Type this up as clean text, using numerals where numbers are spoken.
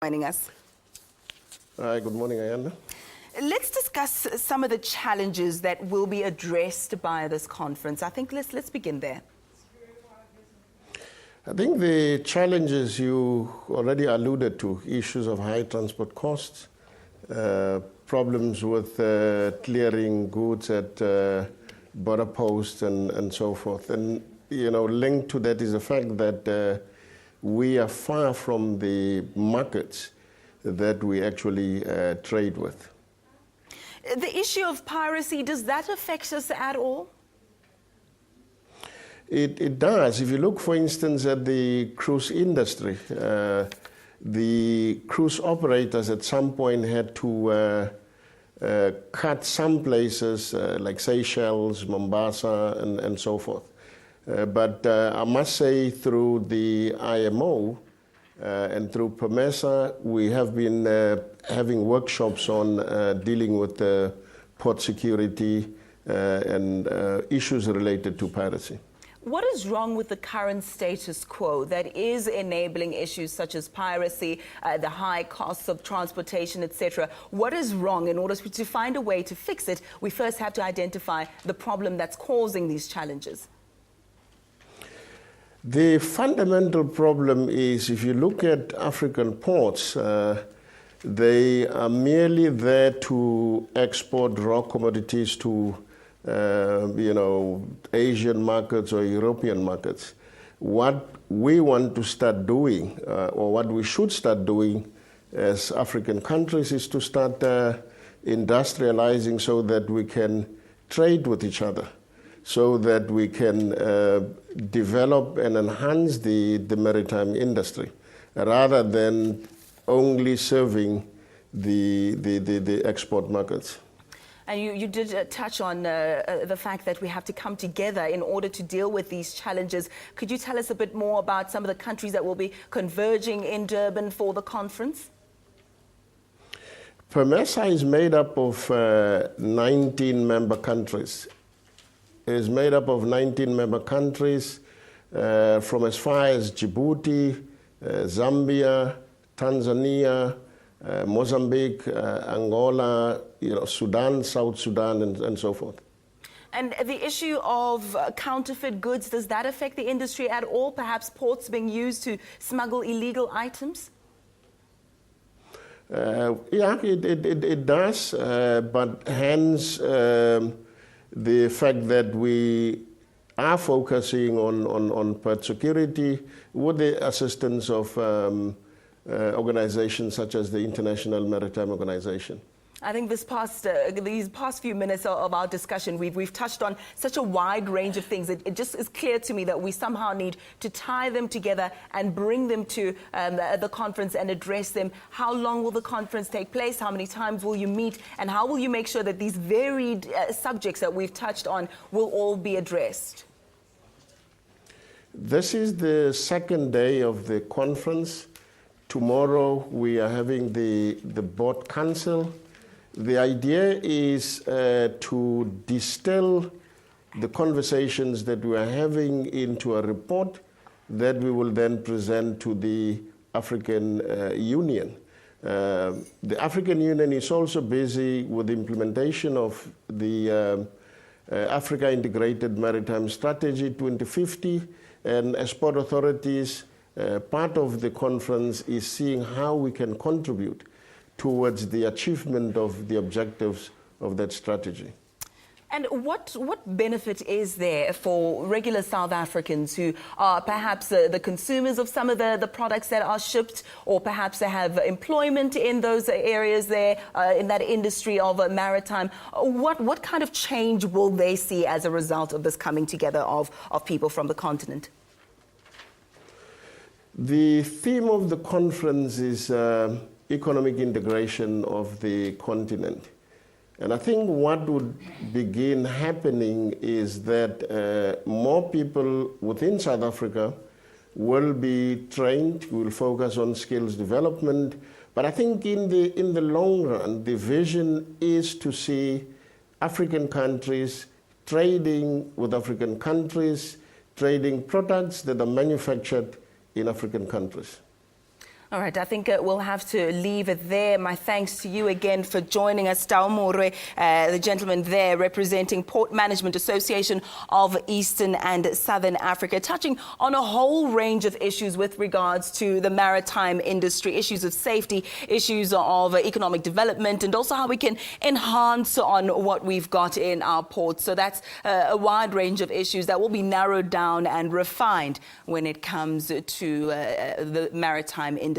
Joining us. Hi, good morning, Ayanda. Let's discuss some of the challenges that will be addressed by this conference. I think let's begin there. I think the challenges you already alluded to, issues of high transport costs, problems with clearing goods at border posts and so forth. And, linked to that is the fact that we are far from the markets that we actually trade with. The issue of piracy, does that affect us at all? It does. If you look, for instance, at the cruise industry, the cruise operators at some point had to cut some places like Seychelles, Mombasa, and so forth. But I must say, through the IMO and through PERMESA, we have been having workshops on dealing with port security and issues related to piracy. What is wrong with the current status quo that is enabling issues such as piracy, the high costs of transportation, etc.? What is wrong? In order to find a way to fix it, we first have to identify the problem that's causing these challenges. The fundamental problem is, if you look at African ports, they are merely there to export raw commodities to Asian markets or European markets. What we want to start doing, or what we should start doing as African countries, is to start industrializing so that we can trade with each other, so that we can develop and enhance the maritime industry, rather than only serving the export markets. And you did touch on the fact that we have to come together in order to deal with these challenges. Could you tell us a bit more about some of the countries that will be converging in Durban for the conference? PERMESA is made up of 19 member countries. It is made up of 19 member countries from as far as Djibouti, Zambia, Tanzania, Mozambique, Angola, Sudan, South Sudan, and so forth. And the issue of counterfeit goods, does that affect the industry at all? Perhaps ports being used to smuggle illegal items? Yeah, it does, but hence the fact that we are focusing on port security with the assistance of organizations such as the International Maritime Organization. I think these past few minutes of our discussion, we've touched on such a wide range of things. It just is clear to me that we somehow need to tie them together and bring them to the conference and address them. How long will the conference take place? How many times will you meet? And how will you make sure that these varied subjects that we've touched on will all be addressed? This is the second day of the conference. Tomorrow we are having the board council. The idea is to distill the conversations that we are having into a report that we will then present to the African Union. The African Union is also busy with the implementation of the Africa Integrated Maritime Strategy 2050, and as port authorities, part of the conference is seeing how we can contribute towards the achievement of the objectives of that strategy. And what benefit is there for regular South Africans who are perhaps the consumers of some of the products that are shipped, or perhaps they have employment in those areas there, in that industry of maritime? What kind of change will they see as a result of this coming together of people from the continent? The theme of the conference is economic integration of the continent. And I think what would begin happening is that more people within South Africa will be trained, will focus on skills development. But I think in the long run, the vision is to see African countries trading with African countries, trading products that are manufactured in African countries. All right, I think we'll have to leave it there. My thanks to you again for joining us, Morwe, the gentleman there representing Port Management Association of Eastern and Southern Africa, touching on a whole range of issues with regards to the maritime industry, issues of safety, issues of economic development, and also how we can enhance on what we've got in our ports. So that's a wide range of issues that will be narrowed down and refined when it comes to the maritime industry.